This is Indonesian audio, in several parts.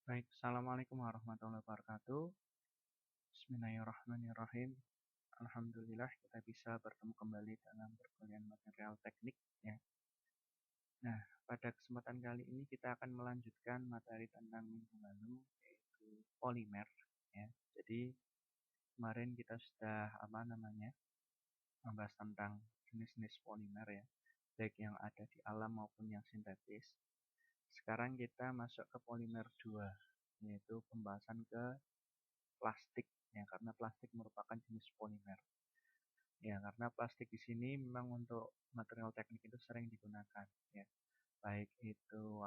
Baik, Assalamualaikum warahmatullahi wabarakatuh. Bismillahirrahmanirrahim. Alhamdulillah kita bisa bertemu kembali dalam perkuliahan material teknik ya. Nah, pada kesempatan kali ini kita akan melanjutkan materi tentang minggu lalu yaitu polimer ya. Jadi kemarin kita sudah membahas tentang jenis-jenis polimer ya, baik yang ada di alam maupun yang sintetis. Sekarang kita masuk ke polimer 2, yaitu pembahasan ke plastik ya, karena plastik merupakan jenis polimer. Ya, karena plastik di sini memang untuk material teknik itu sering digunakan ya. Baik itu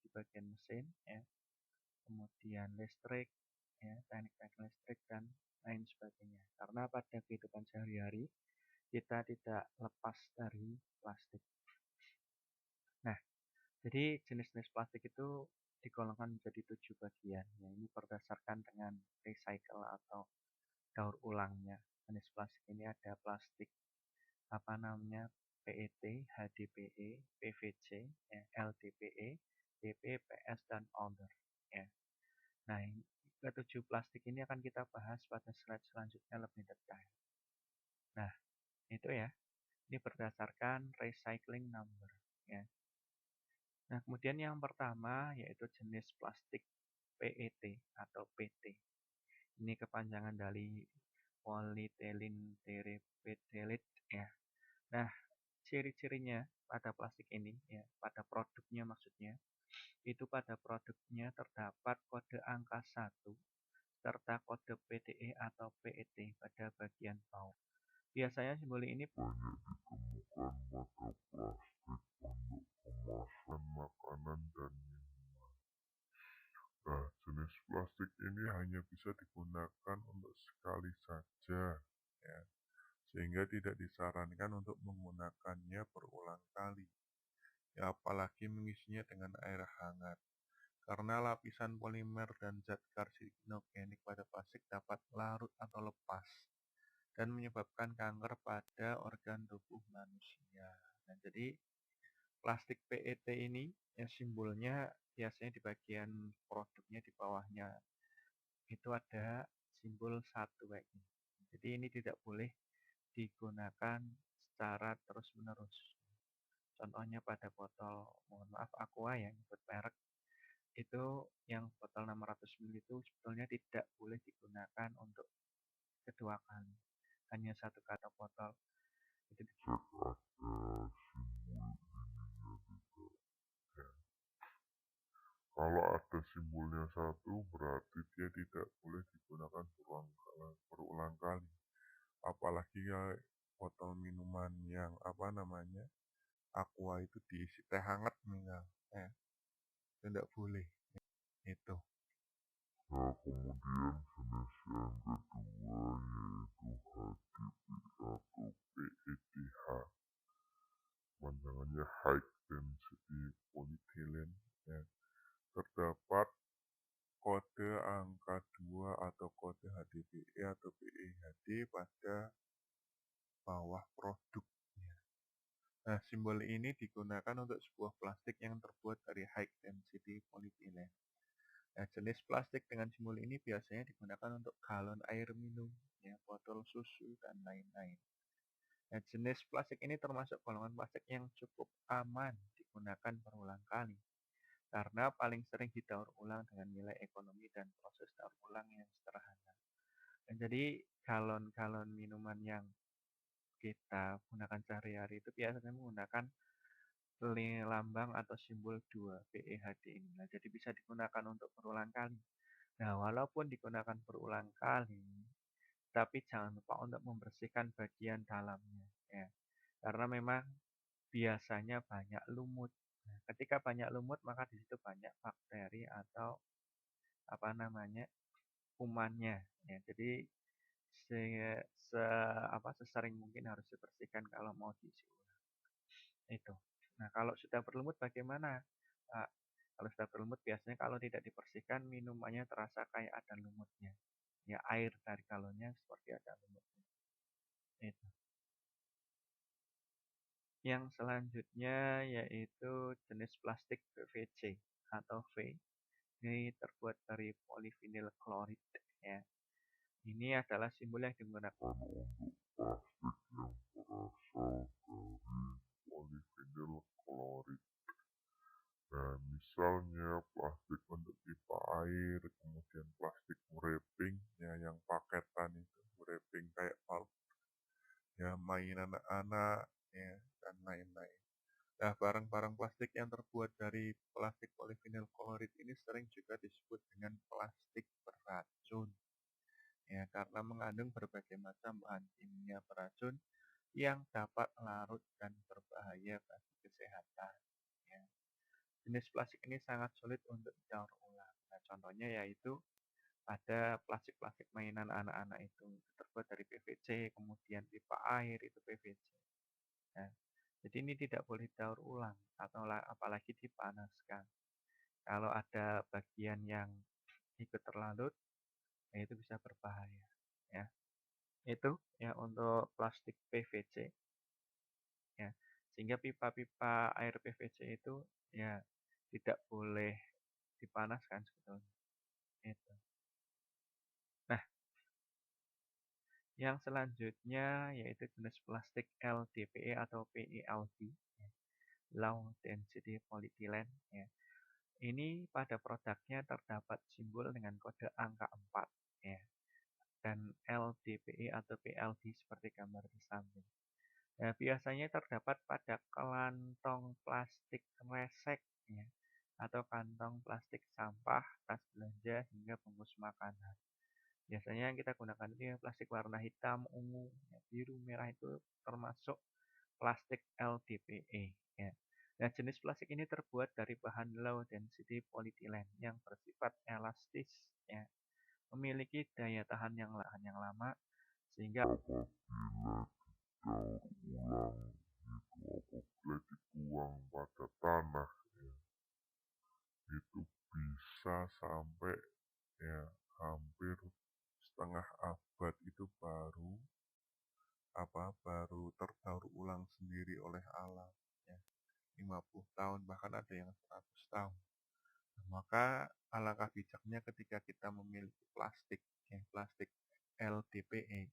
di bagian mesin ya, kemudian listrik ya, teknik-teknik listrik dan lain sebagainya. Karena pada kehidupan sehari-hari kita tidak lepas dari plastik. Nah, jadi jenis-jenis plastik itu digolongkan menjadi 7 bagian. Ya, ini berdasarkan dengan recycle atau daur ulangnya. Jenis plastik ini ada plastik PET, HDPE, PVC, ya, LDPE, PP, PS, dan other. Ya. Nah, ketujuh plastik ini akan kita bahas pada slide selanjutnya lebih detail. Nah, itu ya. Ini berdasarkan recycling number. Ya. Nah, kemudian yang pertama yaitu jenis plastik PET atau PT. Ini kepanjangan dari polyethylene terephthalate ya. Nah, ciri-cirinya pada plastik ini ya, pada produknya maksudnya, itu pada produknya terdapat kode angka 1 serta kode PTE atau PET pada bagian bawah. Biasanya simbol ini banyak ditemukan pada plastik untuk kemasan makanan dan minuman. Nah, jenis plastik ini hanya bisa digunakan untuk sekali saja, ya, sehingga tidak disarankan untuk menggunakannya berulang kali, ya, apalagi mengisinya dengan air hangat. Karena lapisan polimer dan zat karsinogenik pada plastik dapat larut atau lepas dan menyebabkan kanker pada organ tubuh manusia. Nah, jadi plastik PET ini yang simbolnya biasanya di bagian produknya di bawahnya itu ada simbol 1 kayak gini. Jadi ini tidak boleh digunakan secara terus-menerus. Contohnya pada botol, mohon maaf Aqua yang nyebut merek, itu yang botol 600 ml itu sebetulnya tidak boleh digunakan untuk kedua kali. Hanya satu kata botol. Itu Cek ada simbol ininya tidak. Ya. Kalau ada simbolnya 1 berarti dia tidak boleh digunakan berulang kali. Apalagi ya botol minuman yang Aqua itu diisi teh hangat misal, itu tidak boleh. Itu. Nah, kemudian jenis yang kedua yaitu HDP atau PETH. Panjangannya High Density Polyethylene. Ya. Terdapat kode angka 2 atau kode HDPE atau PEHD pada bawah produknya. Nah, simbol ini digunakan untuk sebuah plastik yang terbuat dari high density polyethylene. Nah, jenis plastik dengan simbol ini biasanya digunakan untuk galon air minum, ya, botol susu, dan lain-lain. Nah, jenis plastik ini termasuk golongan plastik yang cukup aman digunakan berulang kali, karena paling sering didaur ulang dengan nilai ekonomi dan proses daur ulang yang sederhana. Dan jadi galon-galon minuman yang kita gunakan sehari-hari itu biasanya menggunakan lambang atau simbol 2 PEHD ini. Nah, jadi bisa digunakan untuk berulang kali. Nah, walaupun digunakan berulang kali, tapi jangan lupa untuk membersihkan bagian dalamnya ya. Karena memang biasanya banyak lumut. Nah, ketika banyak lumut maka di situ banyak bakteri atau kumannya ya. Jadi se, sesering mungkin harus dibersihkan kalau mau diisi ulang. Itu. Nah, kalau sudah berlumut bagaimana, Pak? Kalau sudah berlumut biasanya kalau tidak dibersihkan minumannya terasa kayak ada lumutnya. Ya, air dari galonnya seperti ada lumutnya. Itu. Yang selanjutnya yaitu jenis plastik PVC atau V. ini terbuat dari polyvinyl klorid ya. Ini adalah simbol yang digunakan untuk plastik yang berasal dari polyvinyl klorid. Nah, misalnya plastik untuk pipa air, kemudian plastik wrapping ya yang paketan itu, wrapping kayak pulp, ya mainan anak-anak ya dan lain-lain. Nah, barang-barang plastik yang terbuat dari plastik polyvinyl klorid ini sering juga disebut dengan plastik beracun ya karena mengandung berbagai macam bahan kimia beracun yang dapat larut dan berbahaya bagi kesehatan. Ya. Jenis plastik ini sangat sulit untuk didaur ulang. Nah, contohnya yaitu ada plastik-plastik mainan anak-anak itu terbuat dari PVC, kemudian pipa air itu PVC. Nah, jadi ini tidak boleh daur ulang atau apalagi dipanaskan. Kalau ada bagian yang ikut terlalut, ya itu bisa berbahaya. Ya, itu ya untuk plastik PVC. Ya, sehingga pipa-pipa air PVC itu ya tidak boleh dipanaskan sebetulnya. Itu. Nah, yang selanjutnya yaitu jenis plastik LDPE atau PELD, ya, Low Density Polyethylene. Ya. Ini pada produknya terdapat simbol dengan kode angka 4 ya, dan LDPE atau PLD seperti gambar di samping. Nah, biasanya terdapat pada kantong plastik resek ya, atau kantong plastik sampah, tas belanja hingga bungkus makanan. Biasanya yang kita gunakan itu ya plastik warna hitam, ungu, ya, biru, merah itu termasuk plastik LDPE ya. Nah, jenis plastik ini terbuat dari bahan low density polyethylene yang bersifat elastis ya, memiliki daya tahan yang lama sehingga Apabila didaur ulang itu apabila dibuang pada tanah ya, itu bisa sampai ya hampir setengah abad itu baru terdaur ulang sendiri oleh alam ya. 50 tahun bahkan ada yang 100 tahun. Nah, maka alangkah bijaknya ketika kita memiliki plastik ya, plastik LDPE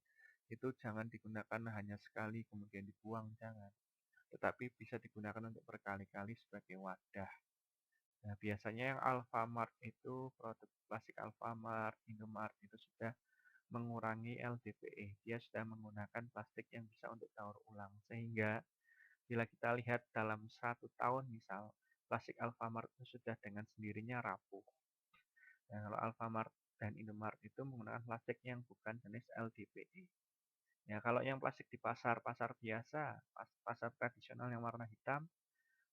itu jangan digunakan hanya sekali kemudian dibuang, jangan, tetapi bisa digunakan untuk berkali-kali sebagai wadah. Nah, biasanya yang Alfamart itu produk plastik Alfamart, Indomart itu sudah mengurangi LDPE. Dia sudah menggunakan plastik yang bisa untuk daur ulang. Sehingga bila kita lihat dalam 1 tahun misal, plastik Alfamart itu sudah dengan sendirinya rapuh. Nah, kalau Alfamart dan Indomart itu menggunakan plastik yang bukan jenis LDPE. Ya, kalau yang plastik di pasar-pasar biasa, pasar tradisional yang warna hitam,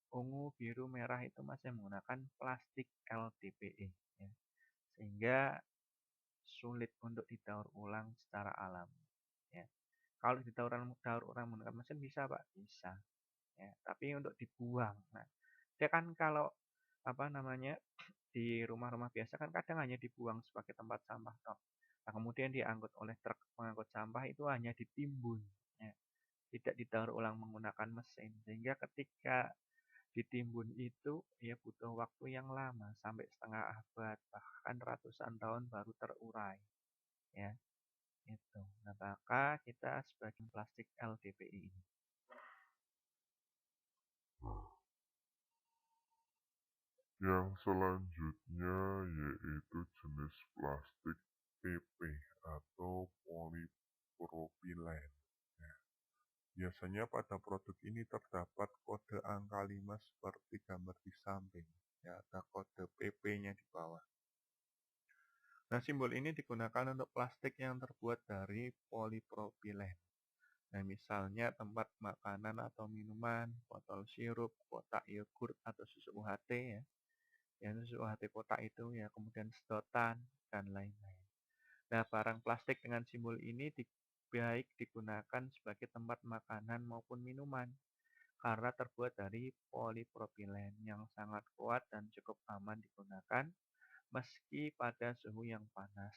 ungu, biru, merah itu masih menggunakan plastik LDPE. Ya. Sehingga sulit untuk didaur ulang secara alami. Ya. Kalau daur ulang menggunakan mesin bisa Pak, bisa. Ya. Tapi untuk dibuang, nah, dia kan kalau apa namanya di rumah-rumah biasa kan kadang hanya dibuang sebagai tempat sampah toh. Nah, kemudian diangkut oleh truk pengangkut sampah itu hanya ditimbun, ya. Tidak didaur ulang menggunakan mesin, sehingga ketika ditimbun itu ya butuh waktu yang lama sampai setengah abad bahkan ratusan tahun baru terurai ya itu. Nah, maka kita sebagai plastik LDPI ini. Yang selanjutnya yaitu jenis plastik PP atau polipropylen. Nah, biasanya pada produk ini terdapat kode angka 5 seperti gambar di samping. Ya, ada kode PP-nya di bawah. Nah, simbol ini digunakan untuk plastik yang terbuat dari polipropylen. Nah, misalnya tempat makanan atau minuman, botol sirup, kotak yogurt atau susu UHT ya. Yang susu UHT kotak itu ya, kemudian sedotan dan lain-lain. Nah, barang plastik dengan simbol ini baik digunakan sebagai tempat makanan maupun minuman karena terbuat dari polipropilen yang sangat kuat dan cukup aman digunakan meski pada suhu yang panas.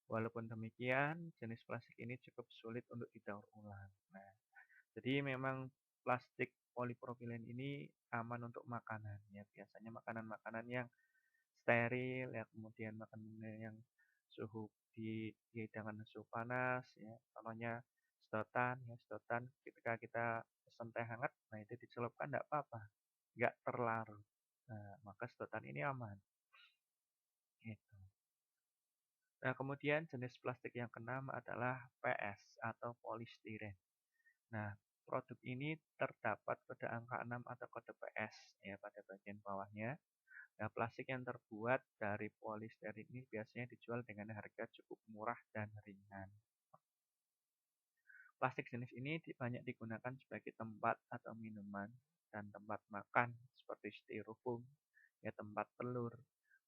Walaupun demikian, jenis plastik ini cukup sulit untuk didaur ulang. Nah, jadi memang plastik polipropilen ini aman untuk makanan ya, biasanya makanan-makanan yang steril ya, kemudian makanan yang suhu dihidangkan suhu panas ya, contohnya sedotan ya, sedotan ketika kita pesen teh hangat, nah itu dicelupkan enggak apa-apa, nggak terlarut. Nah, maka sedotan ini aman. Gitu. Nah, kemudian jenis plastik yang keenam adalah PS atau polistiren. Nah, produk ini terdapat pada angka 6 atau kode PS ya pada bagian bawahnya. Nah, plastik yang terbuat dari polistiren ini biasanya dijual dengan harga cukup murah dan ringan. Plastik jenis ini banyak digunakan sebagai tempat atau minuman dan tempat makan seperti styrofoam, ya tempat telur,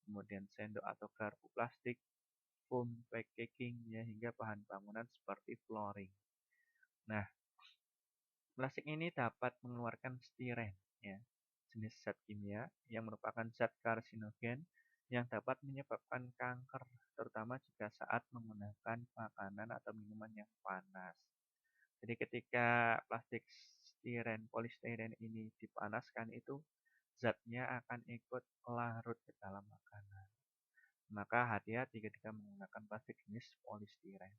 kemudian sendok atau garpu plastik, foam packaging, ya hingga bahan bangunan seperti flooring. Nah, plastik ini dapat mengeluarkan stiren, ya, jenis zat kimia yang merupakan zat karsinogen yang dapat menyebabkan kanker, terutama jika saat menggunakan makanan atau minuman yang panas. Jadi ketika plastik polistiren ini dipanaskan itu zatnya akan ikut larut ke dalam makanan. Maka hati-hati ketika menggunakan plastik jenis polistiren.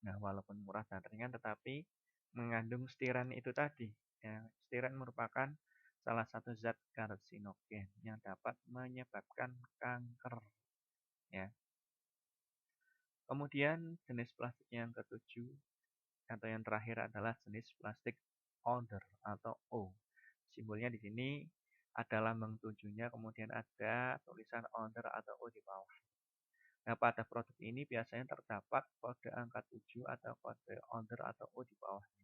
Nah, walaupun murah dan ringan tetapi mengandung stiren itu tadi. Ya, stiren merupakan salah satu zat karsinogen yang dapat menyebabkan kanker. Ya. Kemudian jenis plastik yang ketujuh atau yang terakhir adalah jenis plastik odor atau O. Simbolnya di sini ada lambang tujuhnya, kemudian ada tulisan odor atau O di bawah. Nah, pada produk ini biasanya terdapat kode angka 7 atau kode odor atau O di bawahnya.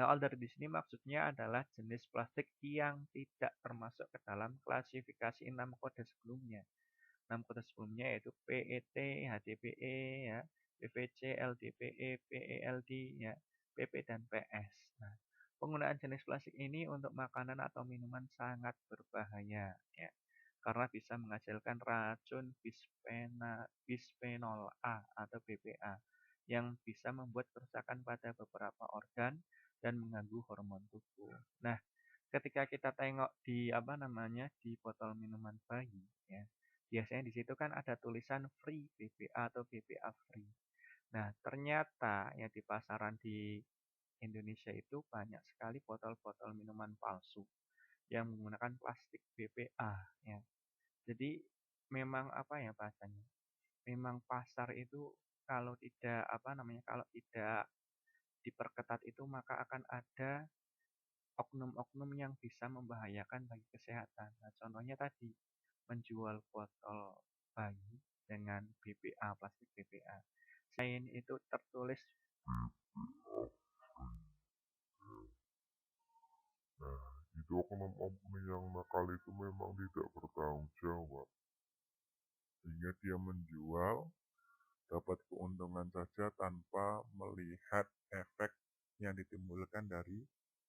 Nah, odor di sini maksudnya adalah jenis plastik yang tidak termasuk ke dalam klasifikasi 6 kode sebelumnya. 6 kode sebelumnya yaitu PET, HDPE, ya, PVC, LDPE, PELD, ya, PP, dan PS. Nah, penggunaan jenis plastik ini untuk makanan atau minuman sangat berbahaya, ya, karena bisa menghasilkan racun bisphenol A atau BPA yang bisa membuat kerusakan pada beberapa organ dan mengganggu hormon tubuh. Nah, ketika kita tengok di di botol minuman bayi, ya, biasanya di situ kan ada tulisan free BPA atau BPA free. Nah, ternyata ya di pasaran di Indonesia itu banyak sekali botol-botol minuman palsu yang menggunakan plastik BPA, ya. Jadi memang bahasanya? Memang pasar itu kalau tidak kalau tidak diperketat itu maka akan ada oknum-oknum yang bisa membahayakan bagi kesehatan. Nah, contohnya tadi menjual botol bayi dengan BPA, plastik BPA. Selain itu tertulis Nah, itu oknum-oknum yang nakal itu memang tidak bertanggung jawab, sehingga dia menjual dapat keuntungan saja tanpa melihat efek yang ditimbulkan dari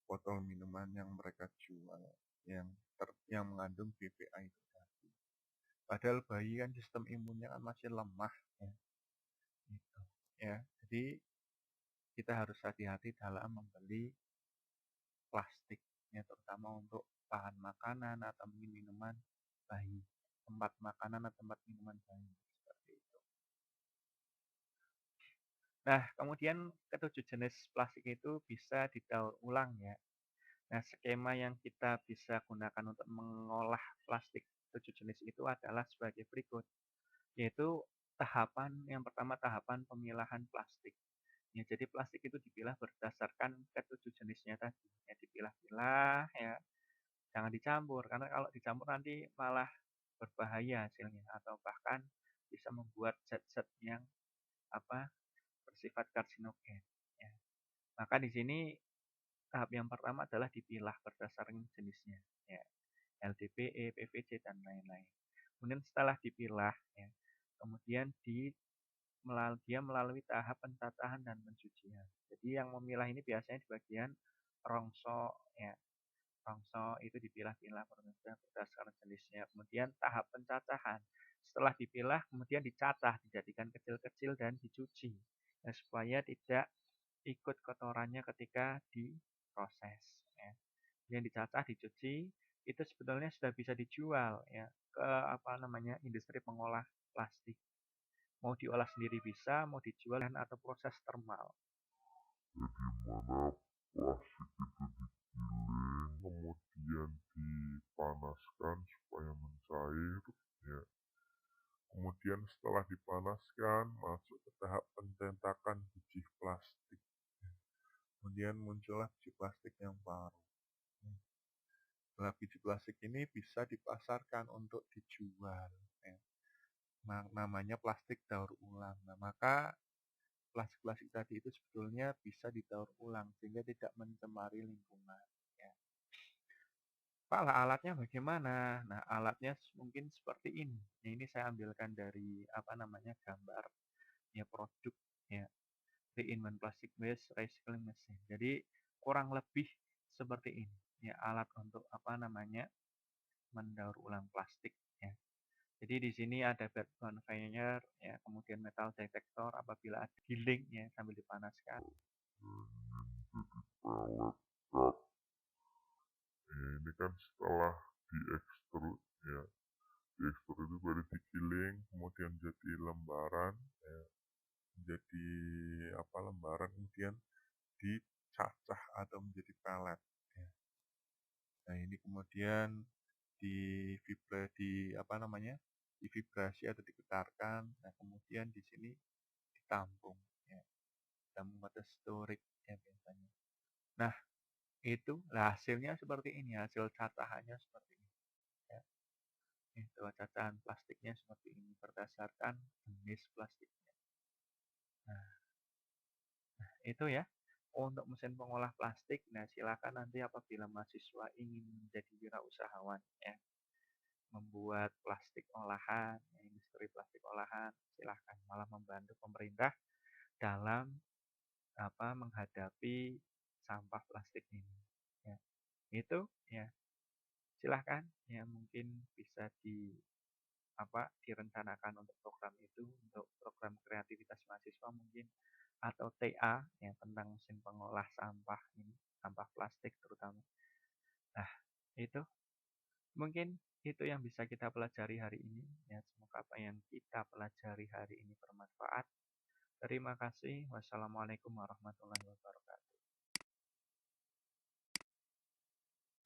botol minuman yang mereka jual yang mengandung BPA itu tadi. Padahal bayi kan sistem imunnya kan masih lemah, ya. Gitu. Ya, jadi kita harus hati-hati dalam membeli plastik, ya, terutama untuk bahan makanan atau minuman bayi, tempat makanan atau tempat minuman bayi seperti itu. Nah, kemudian ketujuh jenis plastik itu bisa didaur ulang, ya. Nah, skema yang kita bisa gunakan untuk mengolah plastik tujuh jenis itu adalah sebagai berikut, yaitu yang pertama tahapan pemilahan plastik. Ya, jadi plastik itu dipilah berdasarkan ketujuh jenisnya tadi. Ya, dipilah-pilah, ya, jangan dicampur karena kalau dicampur nanti malah berbahaya hasilnya atau bahkan bisa membuat zat-zat yang bersifat karsinogen. Ya. Maka di sini tahap yang pertama adalah dipilah berdasarkan jenisnya, ya, LDPE, PVC, dan lain-lain. Kemudian setelah dipilah, ya, kemudian dia melalui tahap pencacahan dan pencucian. Jadi yang memilah ini biasanya di bagian rongso, ya. Rongso itu dipilah-pilah berdasarkan jenisnya. Kemudian tahap pencacahan. Setelah dipilah, kemudian dicacah, dijadikan kecil-kecil dan dicuci. Ya, supaya tidak ikut kotorannya ketika diproses. Ya. Yang dicacah, dicuci, itu sebetulnya sudah bisa dijual ya ke industri pengolah plastik. Mau diolah sendiri bisa, mau dijual atau proses termal. di mana plastik itu digiling, kemudian dipanaskan supaya mencair, ya. Kemudian setelah dipanaskan, masuk ke tahap pencetakan biji plastik. Kemudian muncullah biji plastik yang baru. Nah, biji plastik ini bisa dipasarkan untuk dijual. Ya. Namanya plastik daur ulang. Nah, maka plastik-plastik tadi itu sebetulnya bisa didaur ulang sehingga tidak mencemari lingkungan. Ya. Pak, alatnya bagaimana? Nah, alatnya mungkin seperti ini. Nah, ini saya ambilkan dari gambar ya produk ya Reinvent Plastic Waste Recycling Machine. Jadi kurang lebih seperti ini ya alat untuk mendaur ulang plastik ya. Jadi di sini ada bed conveyor ya, kemudian metal detector apabila ada giling ya sambil dipanaskan. Pellet cut. Ini kan setelah diekstrud, ya. Diekstrud itu baru digiling, kemudian jadi lembaran, ya. Jadi lembaran, kemudian dicacah atau menjadi pelet. Ya. Nah ini kemudian divibrasi atau digetarkan. Nah kemudian di sini ditampung, ya. Ditampung atau storage ya biasanya. Nah itu hasilnya seperti ini, hasil cacahannya seperti ini. Ya. Itu cacahan plastiknya seperti ini berdasarkan jenis plastiknya. Nah, itu ya untuk mesin pengolah plastik. Nah, silakan nanti apabila mahasiswa ingin menjadi wirausahawan ya, membuat plastik olahan, ya, industri plastik olahan, silakan malah membantu pemerintah dalam menghadapi sampah plastik ini. Ya, itu ya silahkan ya mungkin bisa direncanakan untuk program itu, untuk program kreativitas mahasiswa mungkin atau TA yang tentang mesin pengolah sampah ini, sampah plastik terutama. Nah, itu mungkin itu yang bisa kita pelajari hari ini ya. Semoga apa yang kita pelajari hari ini bermanfaat. Terima kasih. Wassalamualaikum warahmatullahi wabarakatuh.